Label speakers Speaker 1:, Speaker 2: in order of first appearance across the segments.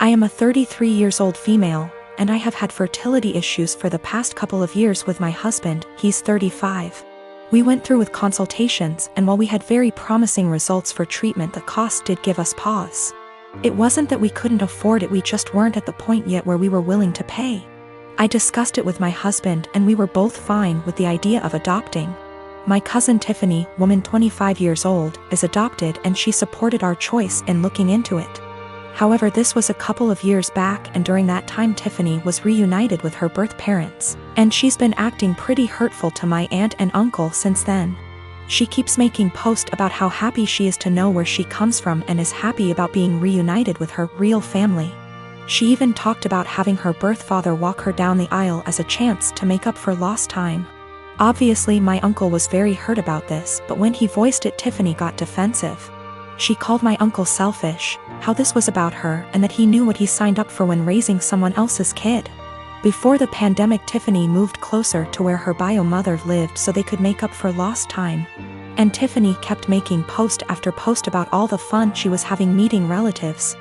Speaker 1: I am a 33 years old female, and I have had fertility issues for the past couple of years with my husband. He's 35. We went through with consultations, and while we had very promising results for treatment, the cost did give us pause. It wasn't that we couldn't afford it, we just weren't at the point yet where we were willing to pay. I discussed it with my husband and we were both fine with the idea of adopting. My cousin Tiffany, woman 25 years old, is adopted and she supported our choice in looking into it. However, this was a couple of years back, and during that time Tiffany was reunited with her birth parents, and she's been acting pretty hurtful to my aunt and uncle since then. She keeps making posts about how happy she is to know where she comes from and is happy about being reunited with her real family. She even talked about having her birth father walk her down the aisle as a chance to make up for lost time. Obviously my uncle was very hurt about this, but when he voiced it, Tiffany got defensive. She called my uncle selfish, how this was about her and that he knew what he signed up for when raising someone else's kid. Before the pandemic, Tiffany moved closer to where her bio mother lived so they could make up for lost time. And Tiffany kept making post after post about all the fun she was having meeting relatives,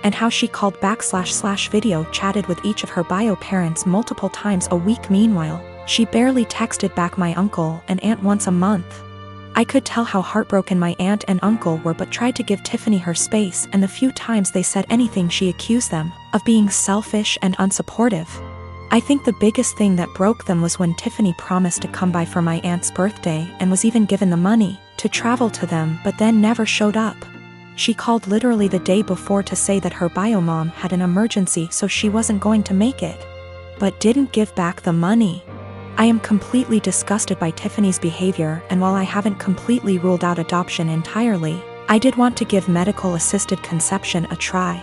Speaker 1: and how she called back / video chatted with each of her bio parents multiple times a week. Meanwhile, she barely texted back my uncle and aunt once a month. I could tell how heartbroken my aunt and uncle were, but tried to give Tiffany her space, and the few times they said anything she accused them of being selfish and unsupportive. I think the biggest thing that broke them was when Tiffany promised to come by for my aunt's birthday and was even given the money to travel to them, but then never showed up. She called literally the day before to say that her bio mom had an emergency so she wasn't going to make it, but didn't give back the money. I am completely disgusted by Tiffany's behavior, and while I haven't completely ruled out adoption entirely, I did want to give medical assisted conception a try.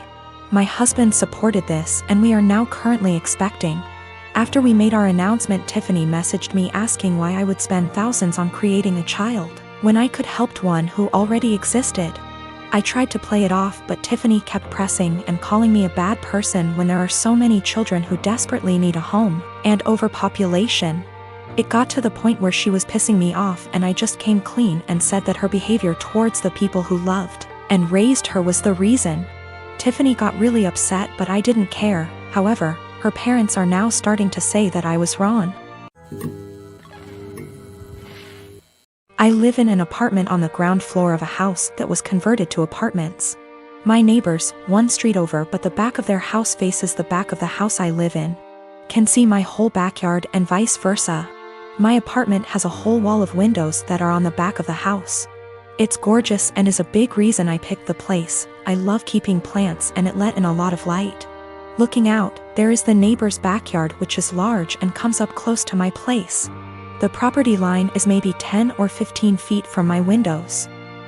Speaker 1: My husband supported this and we are now currently expecting. After we made our announcement, Tiffany messaged me asking why I would spend thousands on creating a child when I could help one who already existed. I tried to play it off, but Tiffany kept pressing and calling me a bad person when there are so many children who desperately need a home, and overpopulation. It got to the point where she was pissing me off, and I just came clean and said that her behavior towards the people who loved and raised her was the reason. Tiffany got really upset, but I didn't care. However, her parents are now starting to say that I was wrong. I live in an apartment on the ground floor of a house that was converted to apartments. My neighbors, one street over but the back of their house faces the back of the house I live in, can see my whole backyard and vice versa. My apartment has a whole wall of windows that are on the back of the house. It's gorgeous and is a big reason I picked the place. I love keeping plants and it let in a lot of light. Looking out, there is the neighbor's backyard, which is large and comes up close to my place. The property line is maybe 10 or 15 feet from my windows.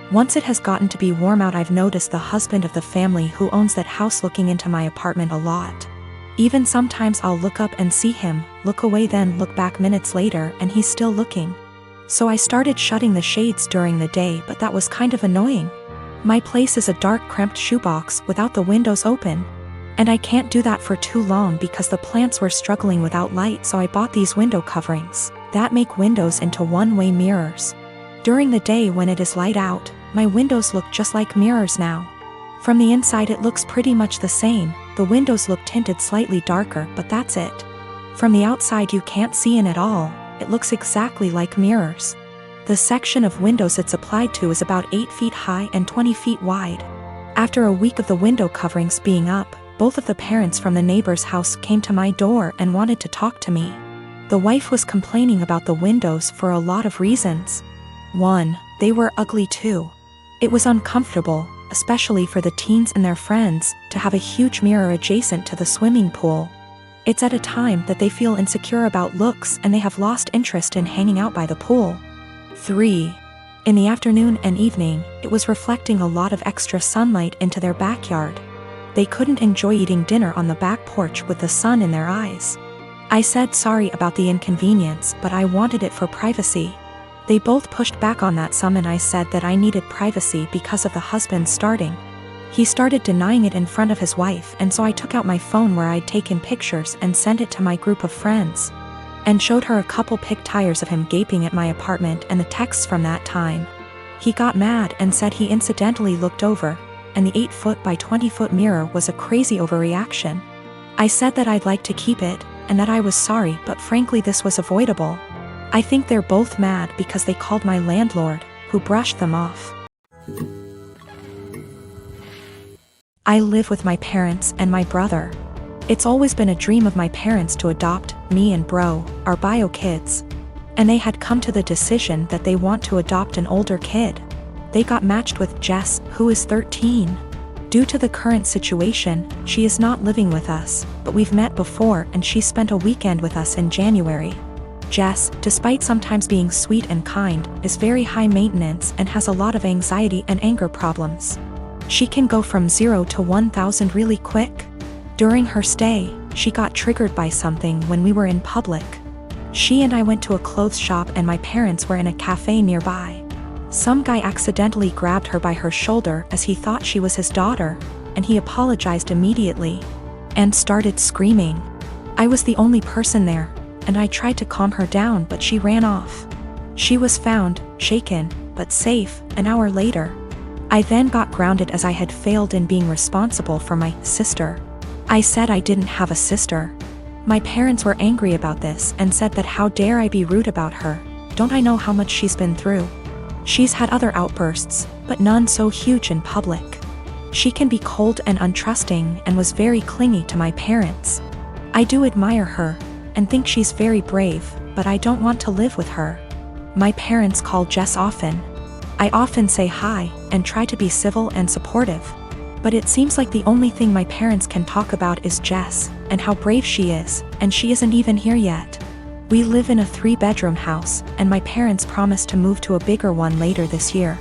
Speaker 1: Once it has gotten to be warm out, I've noticed the husband of the family who owns that house looking into my apartment a lot. Even sometimes I'll look up and see him, look away, then look back minutes later and he's still looking. So I started shutting the shades during the day, but that was kind of annoying. My place is a dark, cramped shoebox without the windows open. And I can't do that for too long because the plants were struggling without light, so I bought these window coverings that make windows into one-way mirrors. During the day when it is light out, my windows look just like mirrors now. From the inside it looks pretty much the same, the windows look tinted slightly darker, but that's it. From the outside you can't see in at all, it looks exactly like mirrors. The section of windows it's applied to is about 8 feet high and 20 feet wide. After a week of the window coverings being up, both of the parents from the neighbor's house came to my door and wanted to talk to me. The wife was complaining about the windows for a lot of reasons. 1. They were ugly too. It was uncomfortable, especially for the teens and their friends, to have a huge mirror adjacent to the swimming pool. It's at a time that they feel insecure about looks and they have lost interest in hanging out by the pool. 3. In the afternoon and evening, it was reflecting a lot of extra sunlight into their backyard. They couldn't enjoy eating dinner on the back porch with the sun in their eyes. I said sorry about the inconvenience, but I wanted it for privacy. They both pushed back on that some, and I said that I needed privacy because of the husband starting. He started denying it in front of his wife, and so I took out my phone where I'd taken pictures and sent it to my group of friends, and showed her a couple pic tires of him gaping at my apartment and the texts from that time. He got mad and said he incidentally looked over, and the 8-foot by 20-foot mirror was a crazy overreaction. I said that I'd like to keep it, and that I was sorry, but frankly this was avoidable. I think they're both mad because they called my landlord, who brushed them off. I live with my parents and my brother. It's always been a dream of my parents to adopt me and bro, our bio kids. And they had come to the decision that they want to adopt an older kid. They got matched with Jess, who is 13. Due to the current situation, she is not living with us, but we've met before and she spent a weekend with us in January. Jess, despite sometimes being sweet and kind, is very high maintenance and has a lot of anxiety and anger problems. She can go from 0 to 1,000 really quick. During her stay, she got triggered by something when we were in public. She and I went to a clothes shop and my parents were in a cafe nearby. Some guy accidentally grabbed her by her shoulder as he thought she was his daughter, and he apologized immediately and started screaming. I was the only person there, and I tried to calm her down but she ran off. She was found, shaken, but safe, an hour later. I then got grounded as I had failed in being responsible for my sister. I said I didn't have a sister. My parents were angry about this and said that how dare I be rude about her, don't I know how much she's been through? She's had other outbursts, but none so huge in public. She can be cold and untrusting and was very clingy to my parents. I do admire her, and think she's very brave, but I don't want to live with her. My parents call Jess often. I often say hi, and try to be civil and supportive. But it seems like the only thing my parents can talk about is Jess, and how brave she is, and she isn't even here yet. We live in a 3-bedroom house, and my parents promised to move to a bigger one later this year.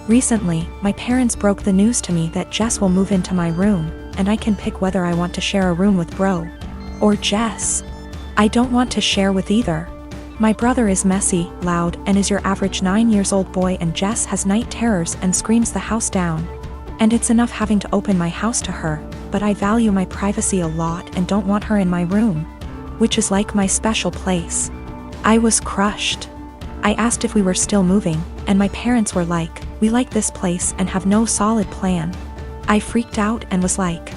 Speaker 1: Recently, my parents broke the news to me that Jess will move into my room, and I can pick whether I want to share a room with bro or Jess. I don't want to share with either. My brother is messy, loud, and is your average 9-year-old boy, and Jess has night terrors and screams the house down. And it's enough having to open my house to her, but I value my privacy a lot and don't want her in my room, which is like my special place. I was crushed. I asked if we were still moving, and my parents were like, we like this place and have no solid plan. I freaked out and was like,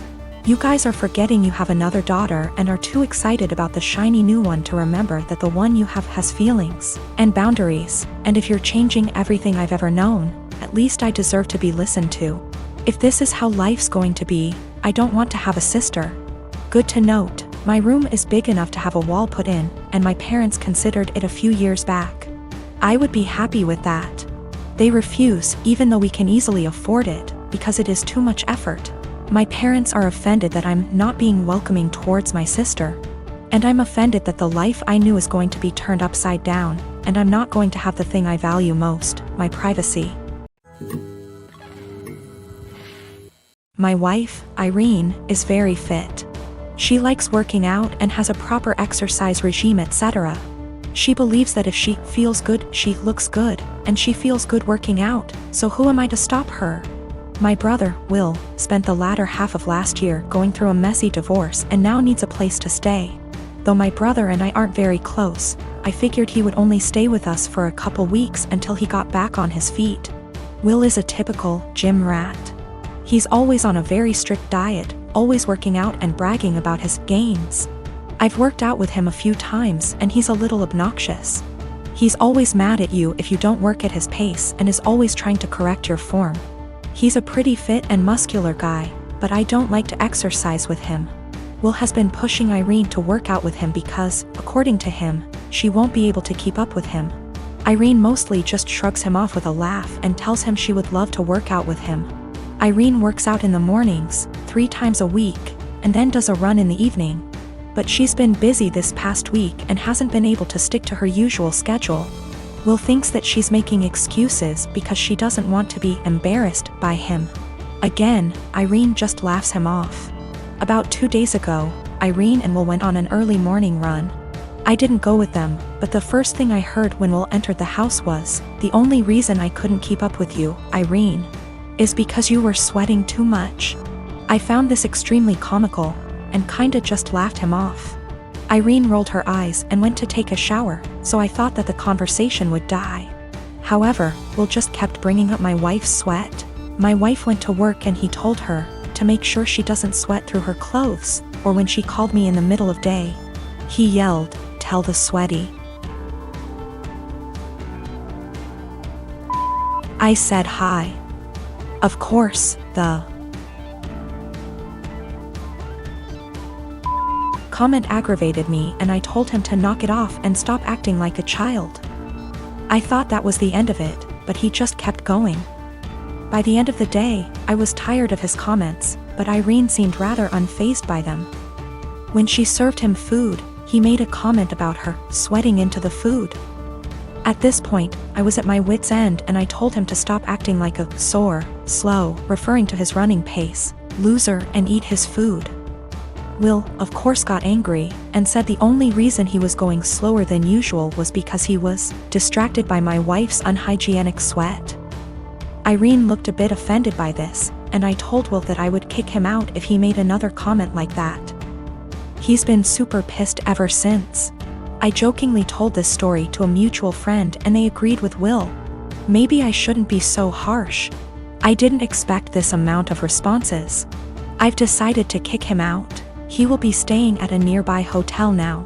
Speaker 1: you guys are forgetting you have another daughter and are too excited about the shiny new one to remember that the one you have has feelings and boundaries, and if you're changing everything I've ever known, at least I deserve to be listened to. If this is how life's going to be, I don't want to have a sister. Good to note, my room is big enough to have a wall put in, and my parents considered it a few years back. I would be happy with that. They refuse, even though we can easily afford it, because it is too much effort. My parents are offended that I'm not being welcoming towards my sister. And I'm offended that the life I knew is going to be turned upside down, and I'm not going to have the thing I value most, my privacy. My wife, Irene, is very fit. She likes working out and has a proper exercise regime, etc. She believes that if she feels good, she looks good, and she feels good working out, so who am I to stop her? My brother, Will, spent the latter half of last year going through a messy divorce and now needs a place to stay. Though my brother and I aren't very close, I figured he would only stay with us for a couple weeks until he got back on his feet. Will is a typical gym rat. He's always on a very strict diet, always working out and bragging about his gains. I've worked out with him a few times and he's a little obnoxious. He's always mad at you if you don't work at his pace and is always trying to correct your form. He's a pretty fit and muscular guy, but I don't like to exercise with him. Will has been pushing Irene to work out with him because, according to him, she won't be able to keep up with him. Irene mostly just shrugs him off with a laugh and tells him she would love to work out with him. Irene works out in the mornings, 3 times a week, and then does a run in the evening. But she's been busy this past week and hasn't been able to stick to her usual schedule. Will thinks that she's making excuses because she doesn't want to be embarrassed by him. Again, Irene just laughs him off. About 2 days ago, Irene and Will went on an early morning run. I didn't go with them, but the first thing I heard when Will entered the house was, "The only reason I couldn't keep up with you, Irene, is because you were sweating too much." I found this extremely comical, and kinda just laughed him off. Irene rolled her eyes and went to take a shower, so I thought that the conversation would die. However, Will just kept bringing up my wife's sweat. My wife went to work and he told her to make sure she doesn't sweat through her clothes, or when she called me in the middle of day. He yelled, "Tell the sweaty." I said hi. Of course, the comment aggravated me and I told him to knock it off and stop acting like a child. I thought that was the end of it, but he just kept going. By the end of the day, I was tired of his comments, but Irene seemed rather unfazed by them. When she served him food, he made a comment about her sweating into the food. At this point, I was at my wit's end and I told him to stop acting like a slow, referring to his running pace, loser, and eat his food. Will, of course, got angry and said the only reason he was going slower than usual was because he was distracted by my wife's unhygienic sweat. Irene looked a bit offended by this, and I told Will that I would kick him out if he made another comment like that. He's been super pissed ever since. I jokingly told this story to a mutual friend and they agreed with Will. Maybe I shouldn't be so harsh. I didn't expect this amount of responses. I've decided to kick him out. He will be staying at a nearby hotel now.